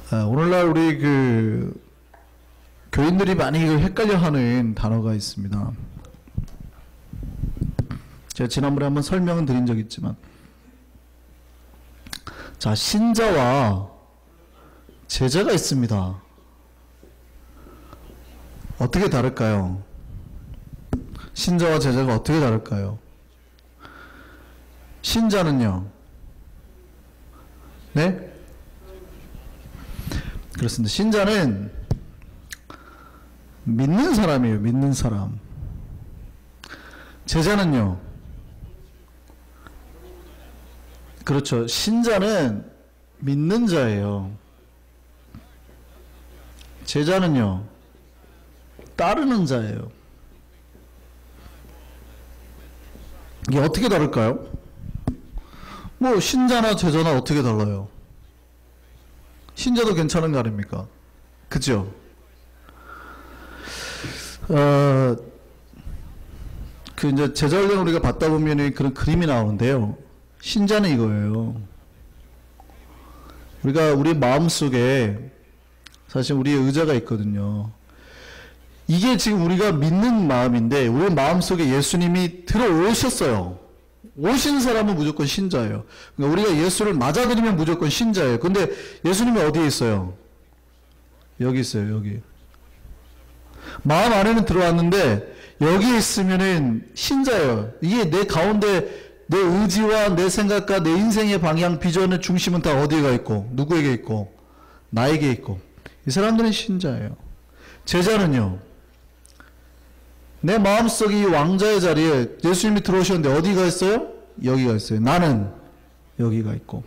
오늘날 우리 교인들이 많이 헷갈려하는 단어가 있습니다. 제가 지난번에 한번 설명은 드린 적 있지만, 자, 신자와 제자가 있습니다. 어떻게 다를까요? 신자와 제자가 어떻게 다를까요? 신자는요, 네? 그렇습니다. 신자는 믿는 사람이에요. 믿는 사람. 제자는요, 그렇죠. 신자는 믿는 자예요. 제자는요, 따르는 자예요. 이게 어떻게 다를까요? 뭐 신자나 제자나 어떻게 달라요? 신자도 괜찮은 거 아닙니까? 그죠? 이제 제자훈련 우리가 받다 보면 그런 그림이 나오는데요. 신자는 이거예요. 우리 마음속에 사실 우리의 의자가 있거든요. 이게 지금 우리가 믿는 마음인데, 우리 마음속에 예수님이 들어오셨어요. 오신 사람은 무조건 신자예요. 그러니까 우리가 예수를 맞아들이면 무조건 신자예요. 근데 예수님이 어디에 있어요? 여기 있어요. 여기. 마음 안에는 들어왔는데 여기에 있으면은 신자예요. 이게 내 가운데 내 의지와 내 생각과 내 인생의 방향, 비전의 중심은 다 어디에 있고, 누구에게 있고, 나에게 있고. 이 사람들은 신자예요. 제자는요, 내 마음속에 이 왕자의 자리에 예수님이 들어오셨는데 어디가 있어요? 여기가 있어요. 나는 여기가 있고.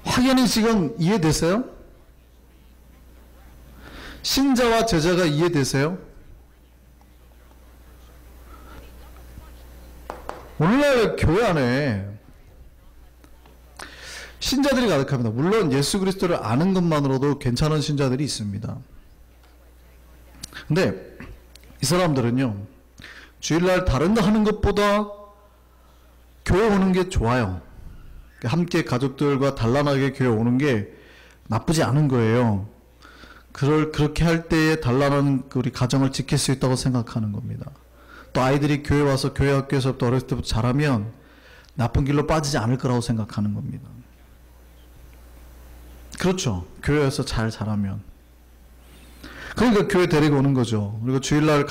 확연히 지금 이해되세요? 신자와 제자가 이해되세요? 오늘날 교회 안에 신자들이 가득합니다. 물론 예수 그리스도를 아는 것만으로도 괜찮은 신자들이 있습니다. 근데 이 사람들은요, 주일날 다른 거 하는 것보다 교회 오는 게 좋아요. 함께 가족들과 단란하게 교회 오는 게 나쁘지 않은 거예요. 그렇게 할 때에 단란한 우리 가정을 지킬 수 있다고 생각하는 겁니다. 또 아이들이 교회 와서 교회 학교에서부터 어렸을 때부터 잘하면 나쁜 길로 빠지지 않을 거라고 생각하는 겁니다. 그렇죠. 교회에서 잘 자라면. 그러니까 교회 데리고 오는 거죠. 그리고 주일날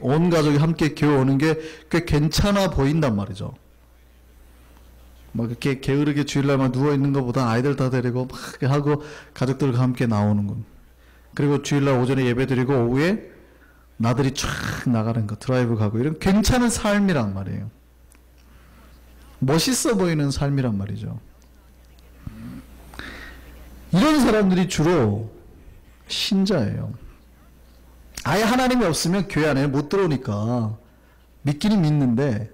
온 가족이 함께 교회 오는 게 꽤 괜찮아 보인단 말이죠. 막 이렇게 게으르게 주일날만 누워있는 것보다 아이들 다 데리고 막 하고 가족들과 함께 나오는 건. 그리고 주일날 오전에 예배 드리고 오후에 나들이 쫙 나가는 거, 드라이브 가고, 이런 괜찮은 삶이란 말이에요. 멋있어 보이는 삶이란 말이죠. 이런 사람들이 주로 신자예요. 아예 하나님이 없으면 교회 안에 못 들어오니까 믿기는 믿는데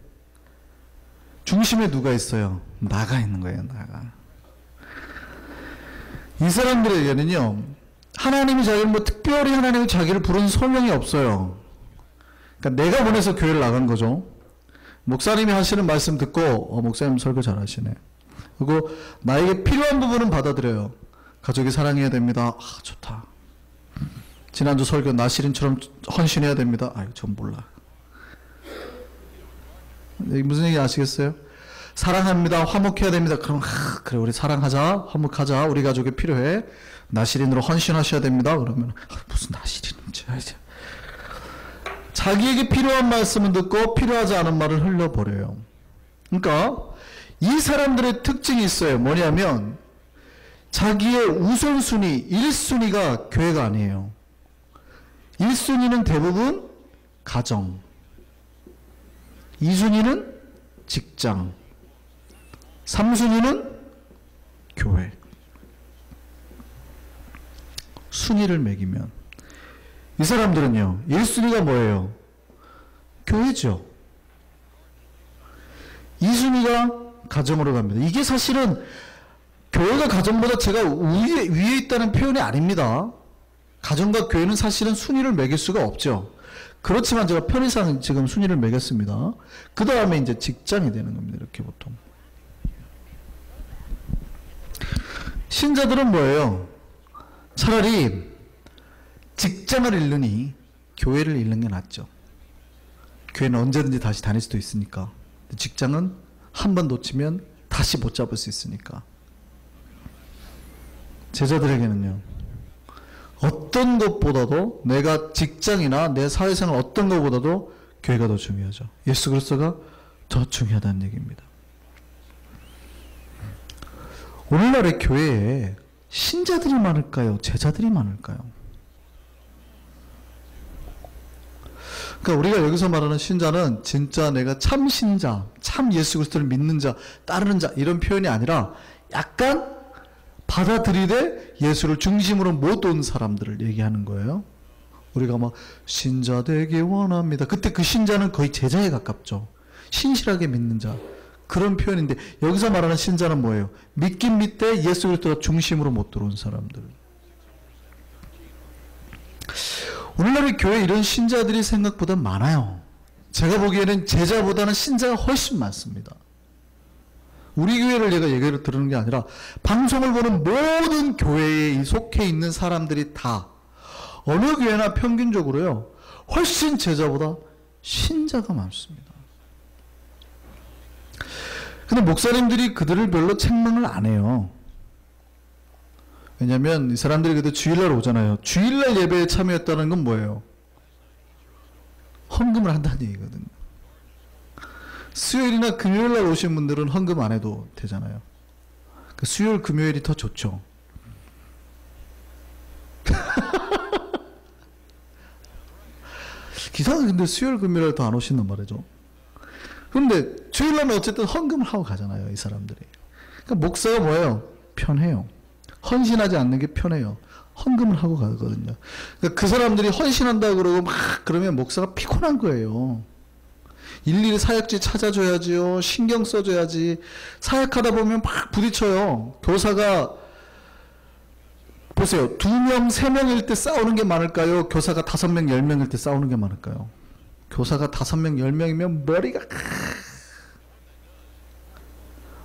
중심에 누가 있어요? 나가 있는 거예요. 나가. 이 사람들에게는요, 하나님이 특별히 하나님이 자기를 부른 소명이 없어요. 그러니까 내가 보내서 교회를 나간 거죠. 목사님이 하시는 말씀 듣고, 목사님 설교 잘 하시네. 그리고 나에게 필요한 부분은 받아들여요. 가족이 사랑해야 됩니다. 좋다. 지난주 설교 나시린처럼 헌신해야 됩니다. 전 몰라. 무슨 얘기 아시겠어요? 사랑합니다. 화목해야 됩니다. 그럼 그래, 우리 사랑하자, 화목하자, 우리 가족이 필요해. 나시린으로 헌신하셔야 됩니다. 그러면 무슨 나시린인지. 자기에게 필요한 말씀은 듣고 필요하지 않은 말을 흘려버려요. 그러니까 이 사람들의 특징이 있어요. 뭐냐면 자기의 우선순위, 1순위가 교회가 아니에요. 1순위는 대부분 가정, 2순위는 직장, 3순위는 교회. 순위를 매기면 이 사람들은요, 1순위가 뭐예요? 교회죠. 2순위가 가정으로 갑니다. 이게 사실은 교회가 가정보다 제가 위에 있다는 표현이 아닙니다. 가정과 교회는 사실은 순위를 매길 수가 없죠. 그렇지만 제가 편의상 지금 순위를 매겼습니다. 그 다음에 이제 직장이 되는 겁니다. 이렇게 보통. 신자들은 뭐예요? 차라리 직장을 잃느니 교회를 잃는 게 낫죠. 교회는 언제든지 다시 다닐 수도 있으니까. 직장은 한 번 놓치면 다시 못 잡을 수 있으니까. 제자들에게는요, 어떤 것보다도, 내가 직장이나 내 사회생활 어떤 것보다도 교회가 더 중요하죠. 예수 그리스도가 더 중요하다는 얘기입니다. 오늘날의 교회에 신자들이 많을까요? 제자들이 많을까요? 그러니까 우리가 여기서 말하는 신자는 진짜 내가 참 신자, 참 예수 그리스도를 믿는 자, 따르는 자, 이런 표현이 아니라 약간 받아들이되 예수를 중심으로 못 온 사람들을 얘기하는 거예요. 우리가 막 신자 되기 원합니다. 그때 그 신자는 거의 제자에 가깝죠. 신실하게 믿는 자, 그런 표현인데, 여기서 말하는 신자는 뭐예요? 믿긴 믿되 예수 그리스도가 중심으로 못 들어온 사람들. 오늘날의 교회에 이런 신자들이 생각보다 많아요. 제가 보기에는 제자보다는 신자가 훨씬 많습니다. 우리 교회를 제가 얘기를 들은 게 아니라 방송을 보는 모든 교회에 속해 있는 사람들이 다 어느 교회나 평균적으로요, 훨씬 제자보다 신자가 많습니다. 근데 목사님들이 그들을 별로 책망을 안 해요. 왜냐하면 이 사람들이 그래도 주일날 오잖아요. 주일날 예배에 참여했다는 건 뭐예요? 헌금을 한다는 얘기거든요. 수요일이나 금요일날 오신 분들은 헌금 안 해도 되잖아요. 수요일, 금요일이 더 좋죠. 기사가 근데 수요일, 금요일날 더 안 오신단 말이죠. 그런데 주일날은 어쨌든 헌금을 하고 가잖아요, 이 사람들이. 그러니까 목사가 뭐예요? 편해요. 헌신하지 않는 게 편해요. 헌금을 하고 가거든요. 그러니까 그 사람들이 헌신한다 그러고 막 그러면 목사가 피곤한 거예요. 일일이 사역지 찾아줘야지요. 신경 써줘야지. 사역하다 보면 막 부딪혀요. 교사가 보세요. 2명, 3명일 때 싸우는 게 많을까요? 교사가 5명, 10명일 때 싸우는 게 많을까요? 교사가 5명, 10명이면 머리가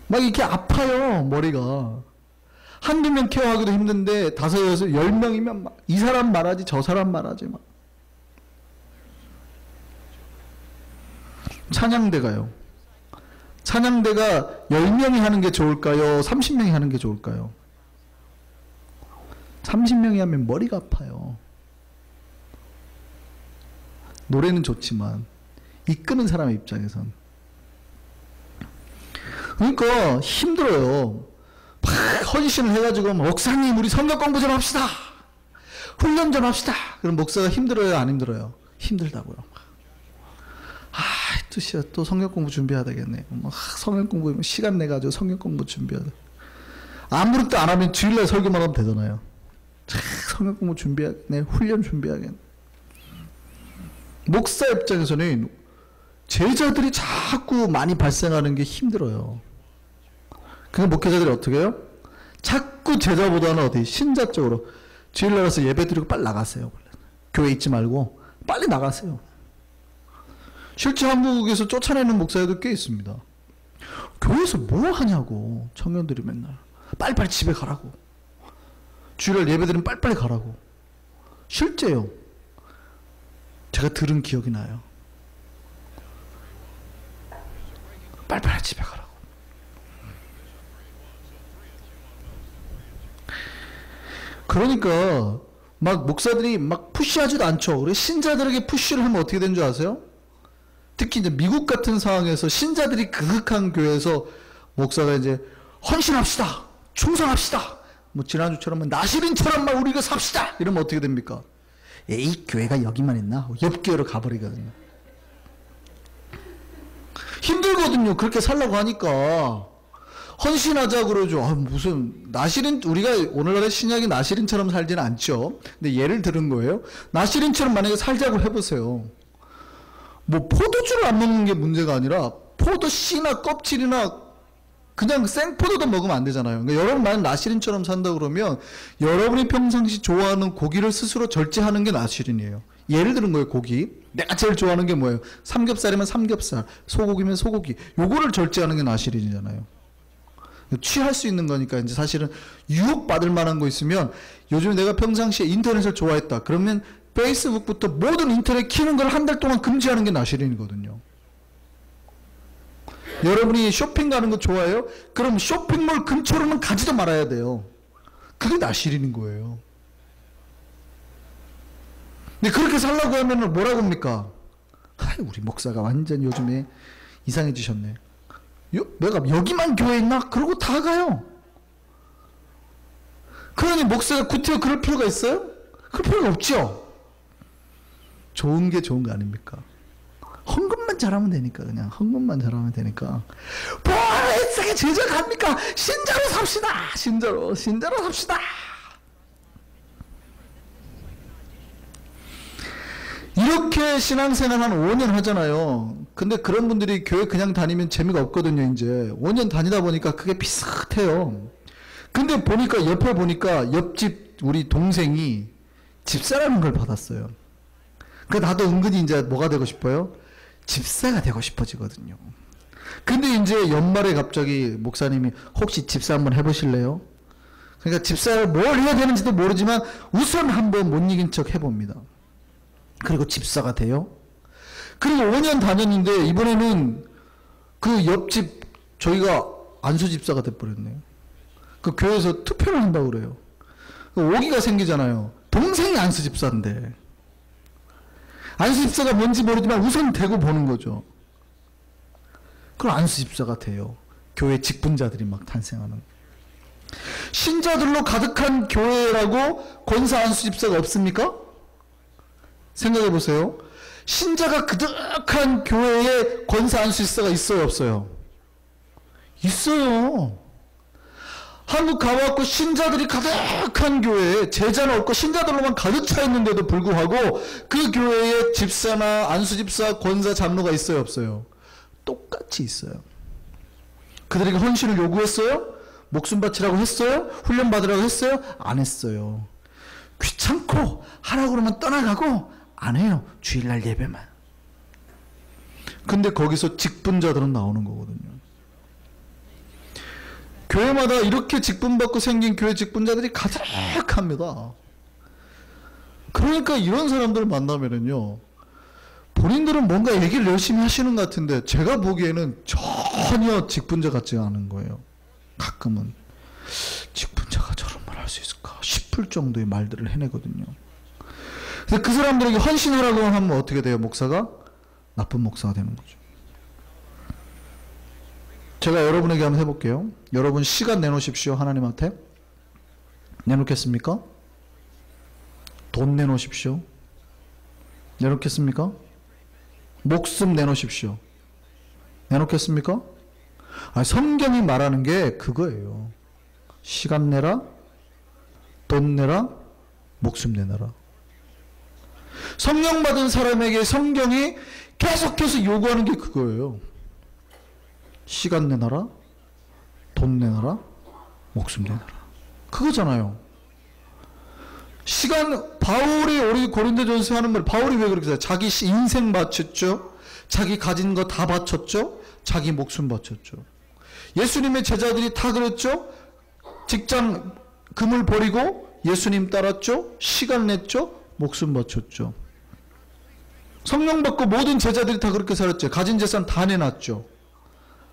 막 이렇게 아파요. 머리가. 한두 명 케어하기도 힘든데 5, 6, 10명이면 막 이 사람 말하지 저 사람 말하지 막. 찬양대가요. 찬양대가 10명이 하는 게 좋을까요? 30명이 하는 게 좋을까요? 30명이 하면 머리가 아파요. 노래는 좋지만 이끄는 사람의 입장에선. 그러니까 힘들어요. 막 헌신을 해가지고 목사님 우리 성경 공부 좀 합시다. 훈련 좀 합시다. 그럼 목사가 힘들어요? 안 힘들어요? 힘들다고요. 또 성경 공부 준비해야 되겠네. 성경 공부 시간 내가지고 성경 공부 준비해야 돼. 아무것도 안 하면 주일날 설교만 하면 되잖아요. 성경 공부 준비하겠네. 훈련 준비하겠네. 목사 입장에서는 제자들이 자꾸 많이 발생하는 게 힘들어요. 그래서 목회자들이 어떻게 해요? 자꾸 제자보다는 어디 신자 쪽으로 주일날 와서 예배 드리고 빨리 나가세요. 교회 있지 말고 빨리 나가세요. 실제 한국에서 쫓아내는 목사들도 꽤 있습니다. 교회에서 뭐 하냐고. 청년들이 맨날 빨리빨리 집에 가라고. 주일날 예배 드리면 빨리빨리 가라고. 실제요. 제가 들은 기억이 나요. 빨리빨리 집에 가라고. 그러니까 막 목사들이 막 푸시하지도 않죠. 우리 신자들에게 푸시를 하면 어떻게 되는 줄 아세요? 특히 이제 미국 같은 상황에서 신자들이 그윽한 교회에서 목사가 이제 헌신합시다, 충성합시다. 뭐 지난주처럼 나시린처럼 막 우리가 삽시다. 이러면 어떻게 됩니까? 에이 교회가 여기만 있나? 옆 교회로 가버리거든요. 힘들거든요. 그렇게 살라고 하니까. 헌신하자 그러죠. 무슨 나시린, 우리가 오늘날의 신약이 나시린처럼 살지는 않죠. 근데 예를 들은 거예요. 나시린처럼 만약에 살자고 해보세요. 뭐 포도주를 안 먹는 게 문제가 아니라 포도 씨나 껍질이나 그냥 생포도도 먹으면 안 되잖아요. 그러니까 여러분 만약 나시린처럼 산다 그러면 여러분이 평상시 좋아하는 고기를 스스로 절제하는 게 나시린이에요. 예를 들은 거예요. 고기. 내가 제일 좋아하는 게 뭐예요? 삼겹살이면 삼겹살, 소고기면 소고기. 요거를 절제하는 게 나시린이잖아요. 취할 수 있는 거니까 이제 사실은 유혹받을 만한 거 있으면 요즘 내가 평상시에 인터넷을 좋아했다. 그러면 페이스북부터 모든 인터넷 키는 걸 한 달 동안 금지하는 게 나시린이거든요. 여러분이 쇼핑 가는 거 좋아해요? 그럼 쇼핑몰 근처로는 가지도 말아야 돼요. 그게 나시린인 거예요. 근데 그렇게 살라고 하면 뭐라고 합니까? 우리 목사가 완전 요즘에 이상해지셨네. 내가 여기만 교회 있나? 그러고 다 가요. 그러니 목사가 구태여 그럴 필요가 있어요? 그럴 필요가 없죠. 좋은 게 좋은 거 아닙니까? 헌금만 잘하면 되니까, 그냥 헌금만 잘하면 되니까. 뭐하러 세상에 제자 갑니까? 신자로 삽시다. 신자로 삽시다. 이렇게 신앙생활 한 5년 하잖아요. 근데 그런 분들이 교회 그냥 다니면 재미가 없거든요. 이제 5년 다니다 보니까 그게 비슷해요. 근데 보니까 옆에 보니까 옆집 우리 동생이 집사라는 걸 받았어요. 그 나도 은근히 이제 뭐가 되고 싶어요? 집사가 되고 싶어지거든요. 근데 이제 연말에 갑자기 목사님이 혹시 집사 한번 해보실래요? 그러니까 집사를 뭘 해야 되는지도 모르지만 우선 한번 못 이긴 척 해봅니다. 그리고 집사가 돼요. 그리고 5년 다녔는데 이번에는 그 옆집 저희가 안수 집사가 돼버렸네요. 그 교회에서 투표를 한다고 그래요. 오기가 생기잖아요. 동생이 안수 집사인데. 안수 집사가 뭔지 모르지만 우선 되고 보는 거죠. 그럼 안수 집사가 돼요. 교회 직분자들이 막 탄생하는. 신자들로 가득한 교회라고 권사 안수 집사가 없습니까? 생각해 보세요. 신자가 그득한 교회에 권사 안수 집사가 있어요, 없어요? 있어요. 한국 가봤고 신자들이 가득한 교회에 제자는 없고 신자들로만 가득 차 있는데도 불구하고 그 교회에 집사나 안수 집사, 권사, 장로가 있어요, 없어요? 똑같이 있어요. 그들에게 헌신을 요구했어요? 목숨 바치라고 했어요? 훈련 받으라고 했어요? 안 했어요. 귀찮고 하라고 그러면 떠나가고 안 해요. 주일날 예배만. 근데 거기서 직분자들은 나오는 거거든요. 교회마다 이렇게 직분받고 생긴 교회 직분자들이 가득합니다. 그러니까 이런 사람들을 만나면은요, 본인들은 뭔가 얘기를 열심히 하시는 것 같은데 제가 보기에는 전혀 직분자 같지가 않은 거예요. 가끔은 직분자가 저런 말 할 수 있을까 싶을 정도의 말들을 해내거든요. 그래서 그 사람들에게 헌신하라고 하면 어떻게 돼요? 목사가? 나쁜 목사가 되는 거죠. 제가 여러분에게 한번 해볼게요. 여러분 시간 내놓으십시오. 하나님한테. 내놓겠습니까? 돈 내놓으십시오. 내놓겠습니까? 목숨 내놓으십시오. 내놓겠습니까? 성경이 말하는 게 그거예요. 시간 내라, 돈 내라, 목숨 내놔라. 성령 받은 사람에게 성경이 계속해서 요구하는 게 그거예요. 시간 내놔라, 돈 내놔라, 목숨 내놔라. 그거잖아요. 바울이 우리 고린도전서 하는 말, 바울이 왜 그렇게 해요? 자기 인생 바쳤죠. 자기 가진 거 다 바쳤죠. 자기 목숨 바쳤죠. 예수님의 제자들이 다 그랬죠. 직장 금을 버리고 예수님 따랐죠. 시간 냈죠. 목숨 바쳤죠. 성령 받고 모든 제자들이 다 그렇게 살았죠. 가진 재산 다 내놨죠.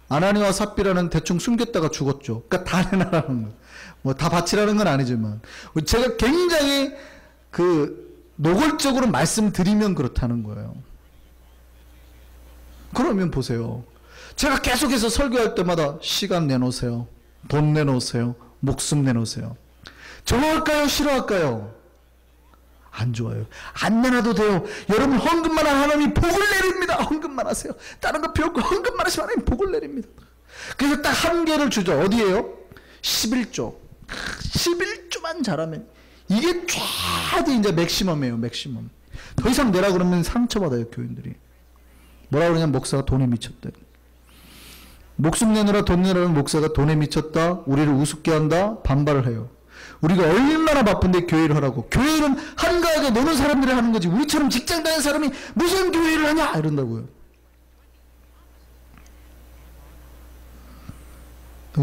아나니와 삽비라는 대충 숨겼다가 죽었죠. 그러니까 다 내놔라는 거예요. 뭐 다 바치라는 건 아니지만 제가 굉장히 노골적으로 말씀드리면 그렇다는 거예요. 그러면 보세요. 제가 계속해서 설교할 때마다 시간 내놓으세요. 돈 내놓으세요. 목숨 내놓으세요. 좋아할까요? 싫어할까요? 안 좋아요. 안 내놔도 돼요. 여러분 헌금만 하면 하나님이 복을 내립니다. 헌금만 하세요. 다른 거 필요 없고 헌금만 하시면 하나님 복을 내립니다. 그래서 딱 한계를 주죠. 어디예요? 11조. 11조만 잘하면 이게 최대 이제 맥시멈이에요. 맥시멈. 더 이상 내라 그러면 상처받아요. 교인들이. 뭐라 그러냐면 목사가 돈에 미쳤대. 목숨 내느라 돈 내라는 목사가 돈에 미쳤다. 우리를 우습게 한다. 반발을 해요. 우리가 얼마나 바쁜데 교회를 하라고. 교회는 한가하게 노는 사람들이 하는 거지. 우리처럼 직장 다니는 사람이 무슨 교회를 하냐 이런다고요.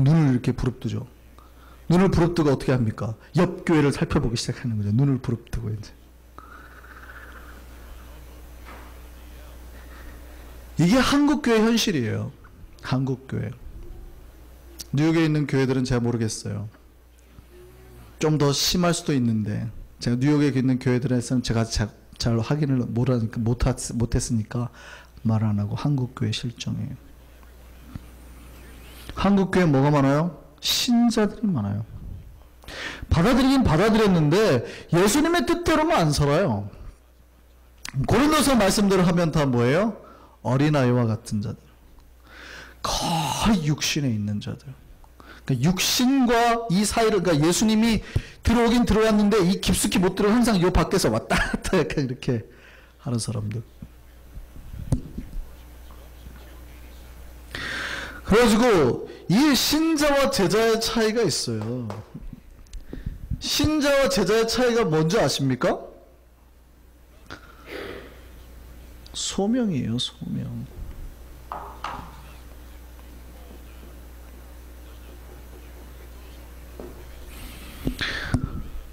눈을 이렇게 부릅뜨죠. 눈을 부릅뜨고 어떻게 합니까? 옆 교회를 살펴보기 시작하는 거죠. 눈을 부릅뜨고 이제. 이게 한국교회 현실이에요. 한국교회. 뉴욕에 있는 교회들은 제가 모르겠어요. 좀 더 심할 수도 있는데 제가 뉴욕에 있는 교회들에서는 제가 잘 확인을 못했으니까 말 안 하고 한국교회 실정이에요. 한국교회 뭐가 많아요? 신자들이 많아요. 받아들이긴 받아들였는데 예수님의 뜻대로는 안 살아요. 고린도서 말씀대로 하면 다 뭐예요? 어린아이와 같은 자들. 거의 육신에 있는 자들. 그러니까 육신과 이 사이를, 그러니까 예수님이 들어오긴 들어왔는데 이 깊숙이 못 들어 항상 요 밖에서 왔다 갔다 약간 이렇게 하는 사람들. 그래가지고 이 신자와 제자의 차이가 있어요. 신자와 제자의 차이가 뭔지 아십니까? 소명이에요, 소명.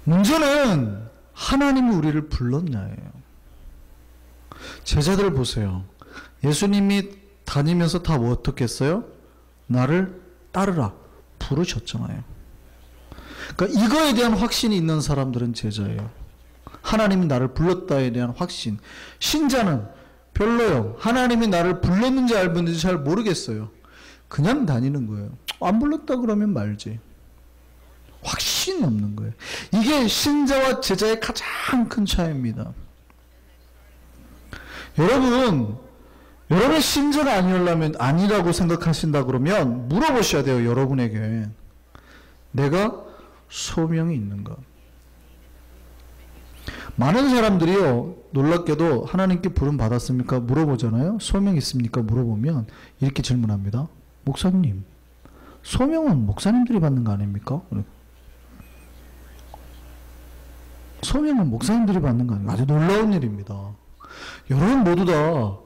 문제는 하나님이 우리를 불렀냐예요. 제자들 보세요. 예수님이 다니면서 다 뭐 어떻게 했어요? 나를 따르라 부르셨잖아요. 그러니까 이거에 대한 확신이 있는 사람들은 제자예요. 하나님이 나를 불렀다에 대한 확신. 신자는 별로요. 하나님이 나를 불렀는지 알았는지 잘 모르겠어요. 그냥 다니는 거예요. 안 불렀다 그러면 말지. 확신이 없는 거예요. 이게 신자와 제자의 가장 큰 차이입니다. 여러분이 신자가 아니라고 생각하신다 그러면 물어보셔야 돼요. 여러분에게. 내가 소명이 있는가? 많은 사람들이요, 놀랍게도 하나님께 부름 받았습니까? 물어보잖아요. 소명 있습니까? 물어보면 이렇게 질문합니다. 목사님, 소명은 목사님들이 받는 거 아닙니까? 소명은 목사님들이 받는 거 아니에요. 아주 놀라운 일입니다. 여러분 모두 다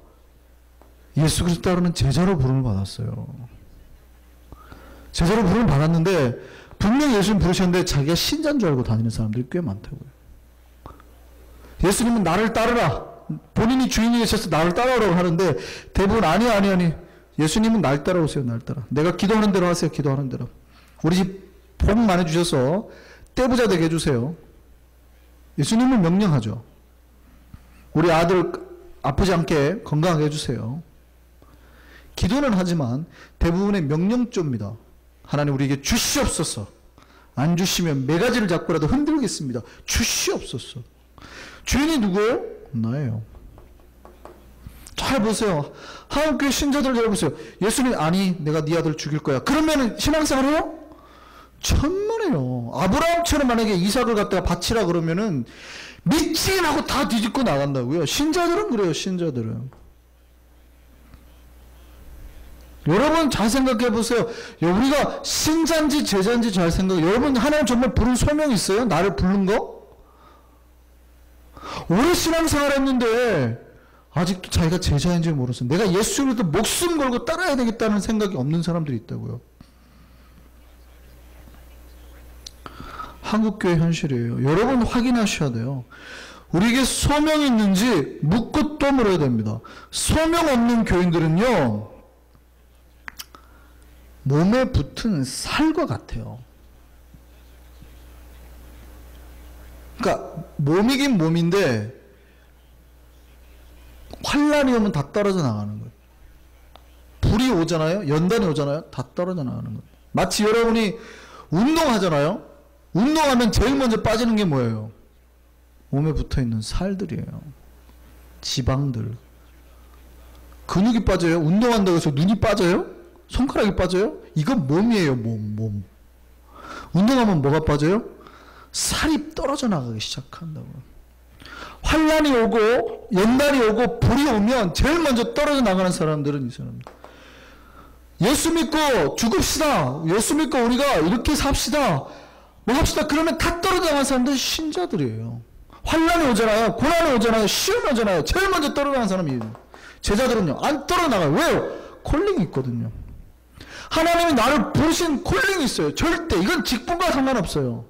예수 그리스도 따르는 제자로 부름을 받았어요. 제자로 부름을 받았는데 분명히 예수님 부르셨는데 자기가 신자인 줄 알고 다니는 사람들이 꽤 많다고요. 예수님은 나를 따르라. 본인이 주인이 되셔서 나를 따라오라고 하는데 대부분 아니. 예수님은 날 따라오세요. 날 따라. 내가 기도하는 대로 하세요. 기도하는 대로. 우리 집 복 많이 주셔서 떼부자 되게 해주세요. 예수님은 명령하죠. 우리 아들 아프지 않게 건강하게 해주세요. 기도는 하지만 대부분의 명령조입니다. 하나님 우리에게 주시옵소서. 안 주시면 매가지를 잡고라도 흔들겠습니다. 주시옵소서. 주인이 누구예요? 나예요. 잘 보세요. 한국교회 신자들 잘 보세요. 예수님 아니 내가 네 아들 죽일 거야. 그러면 신앙생활 해요? 천만에요. 아브라함처럼 만약에 이삭을 갖다가 바치라 그러면은 미치긴 하고 다 뒤집고 나간다고요. 신자들은 그래요. 신자들은. 여러분 잘 생각해 보세요. 우리가 신자인지 제자인지 잘 생각해요. 여러분 하나님 정말 부른 소명이 있어요? 나를 부른 거? 오래 신앙생활 했는데 아직도 자기가 제자인지 모르겠어요. 내가 예수를 목숨 걸고 따라야 되겠다는 생각이 없는 사람들이 있다고요. 한국교회 현실이에요. 여러분 확인하셔야 돼요. 우리에게 소명이 있는지 묻고 또 물어야 됩니다. 소명 없는 교인들은요, 몸에 붙은 살과 같아요. 그러니까 몸이긴 몸인데 환란이 오면 다 떨어져 나가는 거예요. 불이 오잖아요. 연단이 오잖아요. 다 떨어져 나가는 거예요. 마치 여러분이 운동하잖아요. 운동하면 제일 먼저 빠지는 게 뭐예요? 몸에 붙어있는 살들이에요. 지방들. 근육이 빠져요? 운동한다고 해서 눈이 빠져요? 손가락이 빠져요? 이건 몸이에요. 몸. 운동하면 뭐가 빠져요? 살이 떨어져 나가기 시작한다고요. 환란이 오고 연단이 오고 불이 오면 제일 먼저 떨어져 나가는 사람들은 이 사람들. 예수 믿고 죽읍시다. 예수 믿고 우리가 이렇게 삽시다. 뭐 합시다. 그러면 다 떨어져 나가는 사람들이 신자들이에요. 환란이 오잖아요. 고난이 오잖아요. 시험이 오잖아요. 제일 먼저 떨어져 나가는 사람이 제자들은요. 안 떨어져 나가요. 왜요? 콜링이 있거든요. 하나님이 나를 부르신 콜링이 있어요. 절대 이건 직분과 상관없어요.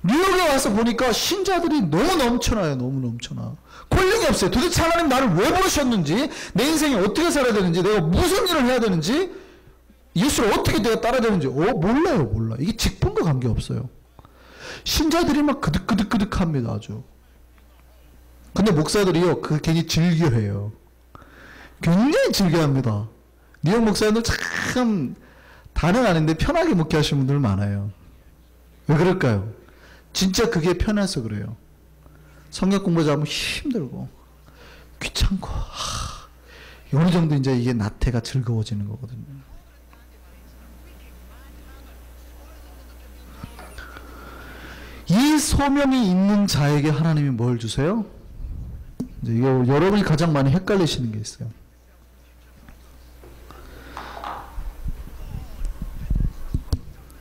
뉴욕에 와서 보니까 신자들이 너무 넘쳐나요. 너무 넘쳐나. 콜링이 없어요. 도대체 하나님 나를 왜 부르셨는지, 내 인생이 어떻게 살아야 되는지, 내가 무슨 일을 해야 되는지, 예수를 어떻게 내가 따라야 되는지 몰라요. 몰라. 이게 직분과 관계없어요. 신자들이 막 그득그득합니다. 아주. 근데 목사들이요, 그 괜히 즐겨해요. 굉장히 즐겨합니다. 뉴욕 목사님들 참 다는 아닌데 편하게 목회하시는 분들 많아요. 왜 그럴까요? 진짜 그게 편해서 그래요. 성경 공부 잘하면 힘들고 귀찮고 어느 정도 이제 이게 나태가 즐거워지는 거거든요. 이 소명이 있는 자에게 하나님이 뭘 주세요? 이제 이거 여러분이 가장 많이 헷갈리시는 게 있어요.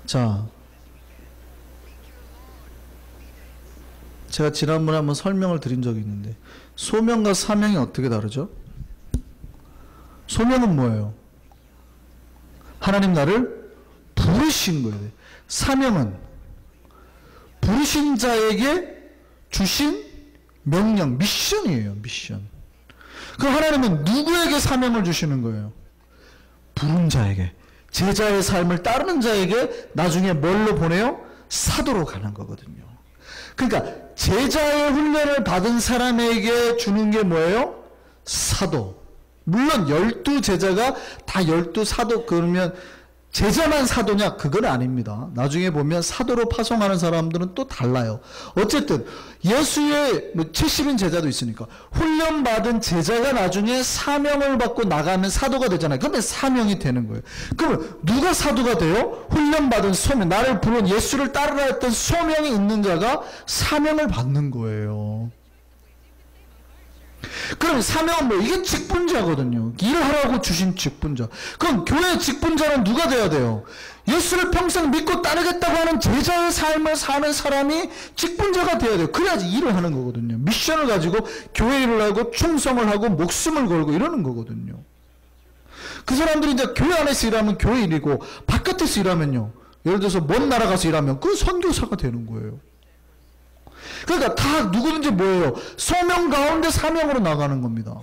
자, 제가 지난번에 한번 설명을 드린 적이 있는데 소명과 사명이 어떻게 다르죠? 소명은 뭐예요? 하나님 나를 부르신 거예요. 사명은 부르신 자에게 주신 명령, 미션이에요. 미션. 그럼 하나님은 누구에게 사명을 주시는 거예요? 부른 자에게. 제자의 삶을 따르는 자에게 나중에 뭘로 보내요? 사도로 가는 거거든요. 그러니까 제자의 훈련을 받은 사람에게 주는 게 뭐예요? 사도. 물론 12제자가 다 12사도 그러면 제자만 사도냐? 그건 아닙니다. 나중에 보면 사도로 파송하는 사람들은 또 달라요. 어쨌든 예수의 70인 제자도 있으니까 훈련받은 제자가 나중에 사명을 받고 나가면 사도가 되잖아요. 그러면 사명이 되는 거예요. 그러면 누가 사도가 돼요? 훈련받은 소명, 나를 부른 예수를 따르라 했던 소명이 있는 자가 사명을 받는 거예요. 그럼 사명은 뭐? 이게 직분자거든요. 일을 하라고 주신 직분자. 그럼 교회의 직분자는 누가 돼야 돼요? 예수를 평생 믿고 따르겠다고 하는 제자의 삶을 사는 사람이 직분자가 돼야 돼요. 그래야지 일을 하는 거거든요. 미션을 가지고 교회 일을 하고 충성을 하고 목숨을 걸고 이러는 거거든요. 그 사람들이 이제 교회 안에서 일하면 교회 일이고 바깥에서 일하면요, 예를 들어서 먼 나라 가서 일하면 그 선교사가 되는 거예요. 그러니까 다 누구든지 뭐예요? 소명 가운데 사명으로 나가는 겁니다.